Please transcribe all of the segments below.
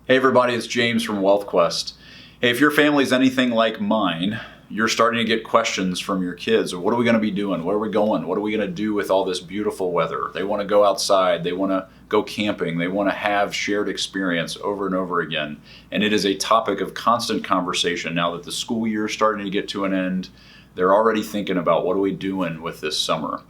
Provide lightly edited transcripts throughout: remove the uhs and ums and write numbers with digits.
Hey everybody, it's James from Wealthquest. Hey, if your family's anything like mine, you're starting to get questions from your kids. What are we going to be doing? Where are we going? What are we going to do with all this beautiful weather? They want to go outside. They want to go camping. They want to have shared experience over and over again. And it is a topic of constant conversation now that the school year is starting to get to an end. They're already thinking about what are we doing with this summer?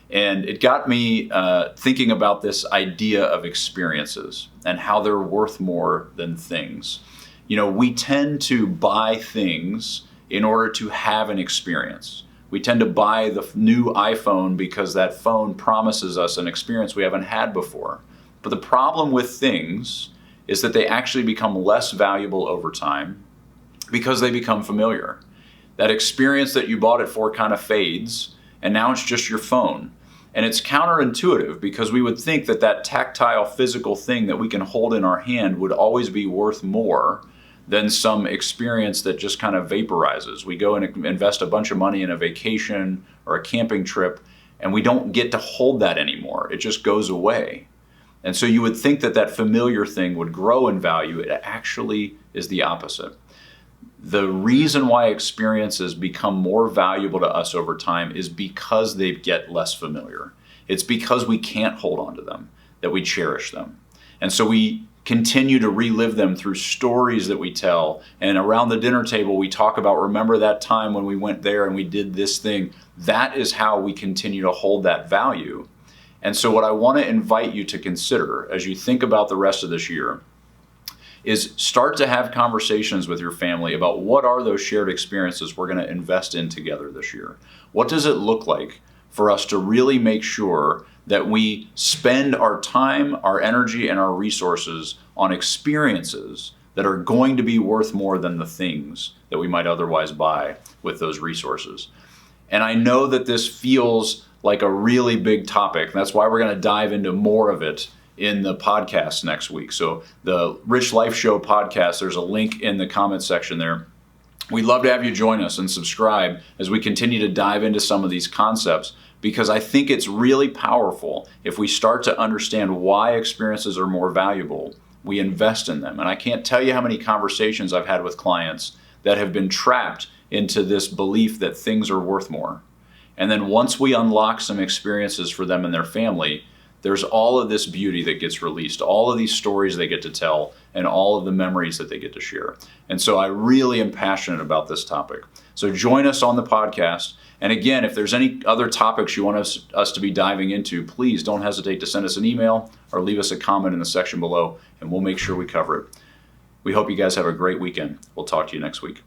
And it got me thinking about this idea of experiences and how they're worth more than things. You know, we tend to buy things in order to have an experience. We tend to buy the new iPhone because that phone promises us an experience we haven't had before. But the problem with things is that they actually become less valuable over time because they become familiar. That experience that you bought it for kind of fades, and now it's just your phone. And it's counterintuitive because we would think that that tactile physical thing that we can hold in our hand would always be worth more than some experience that just kind of vaporizes. We go and invest a bunch of money in a vacation or a camping trip, and we don't get to hold that anymore. It just goes away. And so you would think that that familiar thing would grow in value. It actually is the opposite. The reason why experiences become more valuable to us over time is because they get less familiar. It's because we can't hold on to them that we cherish them. And so we continue to relive them through stories that we tell. And around the dinner table, we talk about, remember that time when we went there and we did this thing. That is how we continue to hold that value. And so what I want to invite you to consider as you think about the rest of this year is start to have conversations with your family about what are those shared experiences we're going to invest in together this year. What does it look like for us to really make sure that we spend our time, our energy, and our resources on experiences that are going to be worth more than the things that we might otherwise buy with those resources? And I know that this feels like a really big topic. That's why we're going to dive into more of it in the podcast next week. So the Rich Life Show podcast, there's a link in the comments section there. We'd love to have you join us and subscribe as we continue to dive into some of these concepts, because I think it's really powerful if we start to understand why experiences are more valuable. We invest in them. And I can't tell you how many conversations I've had with clients that have been trapped into this belief that things are worth more. And then once we unlock some experiences for them and their family, there's all of this beauty that gets released, all of these stories they get to tell, and all of the memories that they get to share. And so I really am passionate about this topic. So join us on the podcast. And again, if there's any other topics you want us to be diving into, please don't hesitate to send us an email or leave us a comment in the section below, and we'll make sure we cover it. We hope you guys have a great weekend. We'll talk to you next week.